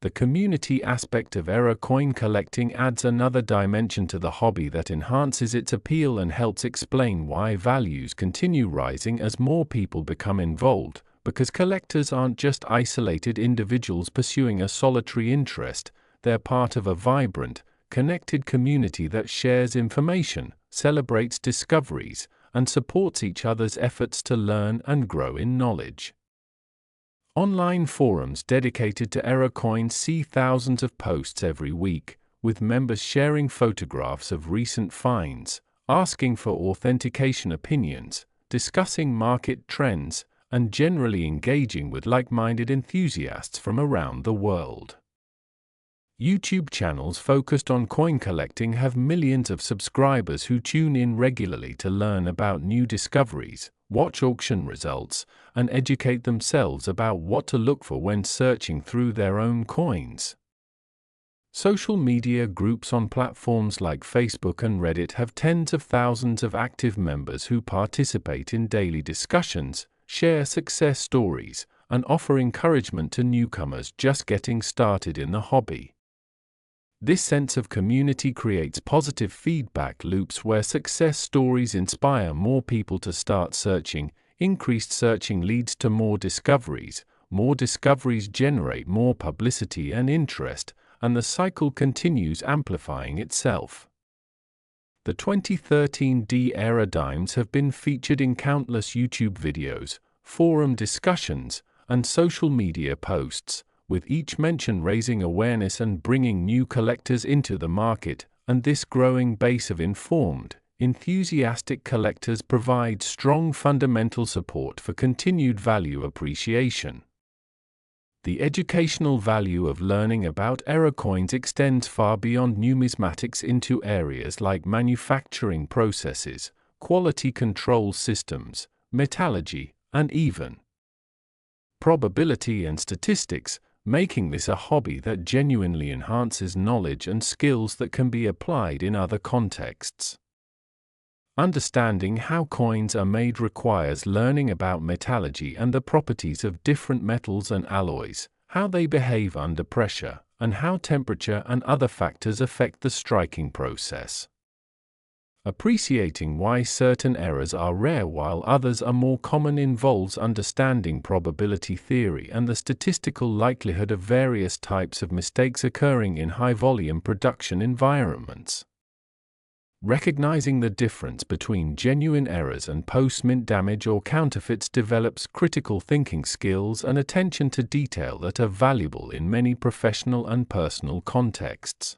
The community aspect of era coin collecting adds another dimension to the hobby that enhances its appeal and helps explain why values continue rising as more people become involved, because collectors aren't just isolated individuals pursuing a solitary interest, they're part of a vibrant, connected community that shares information, celebrates discoveries, and supports each other's efforts to learn and grow in knowledge. Online forums dedicated to era coins see thousands of posts every week, with members sharing photographs of recent finds, asking for authentication opinions, discussing market trends, and generally engaging with like-minded enthusiasts from around the world. YouTube channels focused on coin collecting have millions of subscribers who tune in regularly to learn about new discoveries, watch auction results, and educate themselves about what to look for when searching through their own coins. Social media groups on platforms like Facebook and Reddit have tens of thousands of active members who participate in daily discussions, share success stories, and offer encouragement to newcomers just getting started in the hobby. This sense of community creates positive feedback loops where success stories inspire more people to start searching, increased searching leads to more discoveries generate more publicity and interest, and the cycle continues amplifying itself. The 2013 D-era dimes have been featured in countless YouTube videos, forum discussions, and social media posts, with each mention raising awareness and bringing new collectors into the market, and this growing base of informed, enthusiastic collectors provides strong fundamental support for continued value appreciation. The educational value of learning about era coins extends far beyond numismatics into areas like manufacturing processes, quality control systems, metallurgy, and even probability and statistics, making this a hobby that genuinely enhances knowledge and skills that can be applied in other contexts. Understanding how coins are made requires learning about metallurgy and the properties of different metals and alloys, how they behave under pressure, and how temperature and other factors affect the striking process. Appreciating why certain errors are rare while others are more common involves understanding probability theory and the statistical likelihood of various types of mistakes occurring in high-volume production environments. Recognizing the difference between genuine errors and post-mint damage or counterfeits develops critical thinking skills and attention to detail that are valuable in many professional and personal contexts.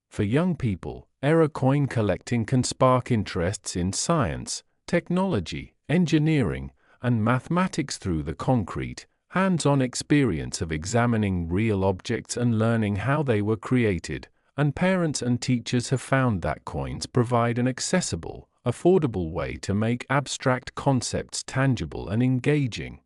For young people, era coin collecting can spark interests in science, technology, engineering, and mathematics through the concrete, hands-on experience of examining real objects and learning how they were created, and parents and teachers have found that coins provide an accessible, affordable way to make abstract concepts tangible and engaging.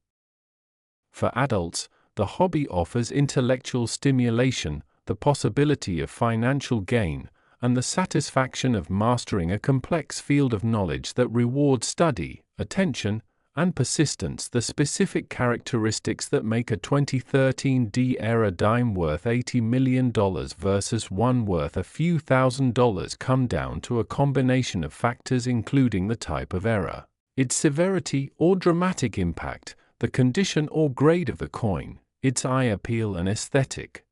For adults, the hobby offers intellectual stimulation, the possibility of financial gain, and the satisfaction of mastering a complex field of knowledge that rewards study, attention, and persistence, the specific characteristics that make a 2013 D-era dime worth $80 million versus one worth a few $1,000s come down to a combination of factors including the type of error, its severity or dramatic impact, the condition or grade of the coin, its eye appeal and aesthetic.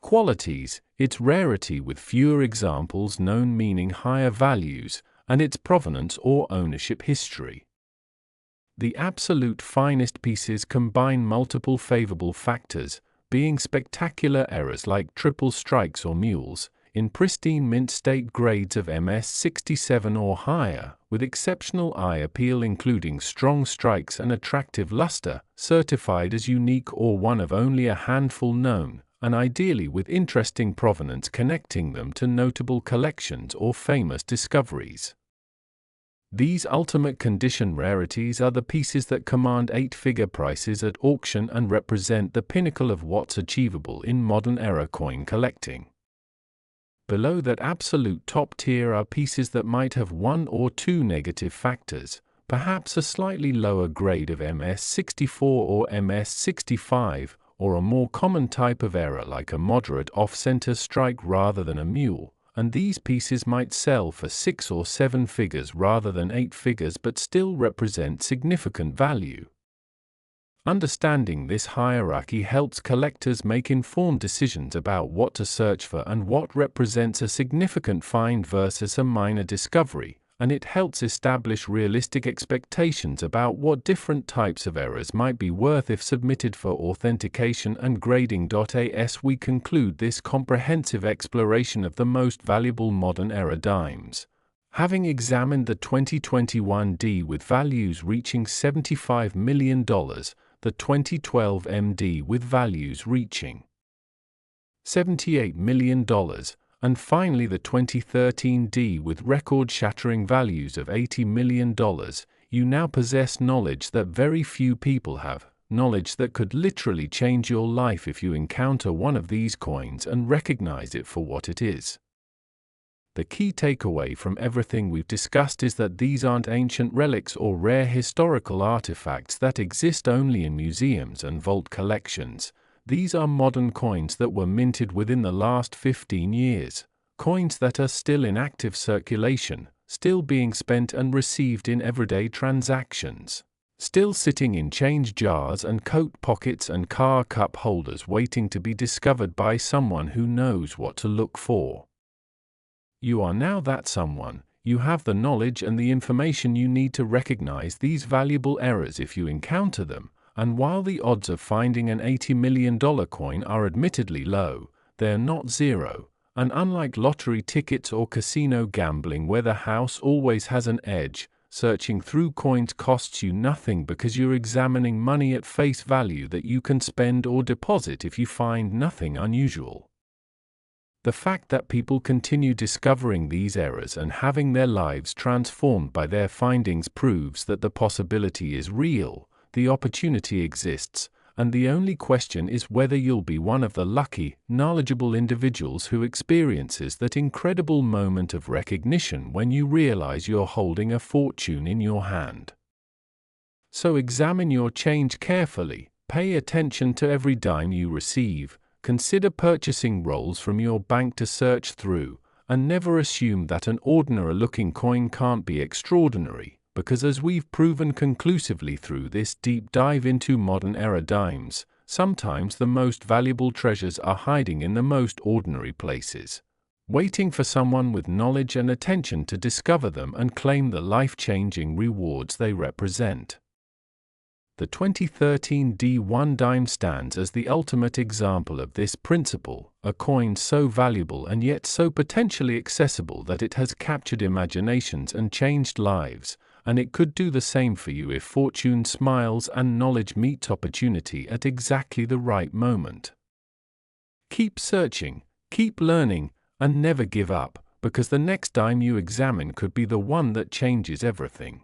Qualities, its rarity with fewer examples known meaning higher values, and its provenance or ownership history. The absolute finest pieces combine multiple favorable factors, being spectacular errors like triple strikes or mules, in pristine mint state grades of MS67 or higher, with exceptional eye appeal including strong strikes and attractive luster, certified as unique or one of only a handful known, and ideally with interesting provenance connecting them to notable collections or famous discoveries. These ultimate condition rarities are the pieces that command eight-figure prices at auction and represent the pinnacle of what's achievable in modern-era coin collecting. Below that absolute top tier are pieces that might have one or two negative factors, perhaps a slightly lower grade of MS64 or MS65, or a more common type of error like a moderate off-center strike rather than a mule, and these pieces might sell for 6 or 7 figures rather than 8 figures but still represent significant value. Understanding this hierarchy helps collectors make informed decisions about what to search for and what represents a significant find versus a minor discovery, and it helps establish realistic expectations about what different types of errors might be worth if submitted for authentication and grading. As we conclude this comprehensive exploration of the most valuable modern era dimes, having examined the 2021 D with values reaching $75 million, the 2012 MD with values reaching $78 million, and finally the 2013 D with record-shattering values of $80 million, you now possess knowledge that very few people have, knowledge that could literally change your life if you encounter one of these coins and recognize it for what it is. The key takeaway from everything we've discussed is that these aren't ancient relics or rare historical artifacts that exist only in museums and vault collections. These are modern coins that were minted within the last 15 years, coins that are still in active circulation, still being spent and received in everyday transactions, still sitting in change jars and coat pockets and car cup holders waiting to be discovered by someone who knows what to look for. You are now that someone. You have the knowledge and the information you need to recognize these valuable errors if you encounter them, and while the odds of finding an $80 million coin are admittedly low, they're not zero, and unlike lottery tickets or casino gambling where the house always has an edge, searching through coins costs you nothing because you're examining money at face value that you can spend or deposit if you find nothing unusual. The fact that people continue discovering these errors and having their lives transformed by their findings proves that the possibility is real, the opportunity exists, and the only question is whether you'll be one of the lucky, knowledgeable individuals who experiences that incredible moment of recognition when you realize you're holding a fortune in your hand. So examine your change carefully, pay attention to every dime you receive, consider purchasing rolls from your bank to search through, and never assume that an ordinary-looking coin can't be extraordinary, because as we've proven conclusively through this deep dive into modern-era dimes, sometimes the most valuable treasures are hiding in the most ordinary places, waiting for someone with knowledge and attention to discover them and claim the life-changing rewards they represent. The 2013 D1 dime stands as the ultimate example of this principle, a coin so valuable and yet so potentially accessible that it has captured imaginations and changed lives, and it could do the same for you if fortune smiles and knowledge meets opportunity at exactly the right moment. Keep searching, keep learning, and never give up, because the next dime you examine could be the one that changes everything.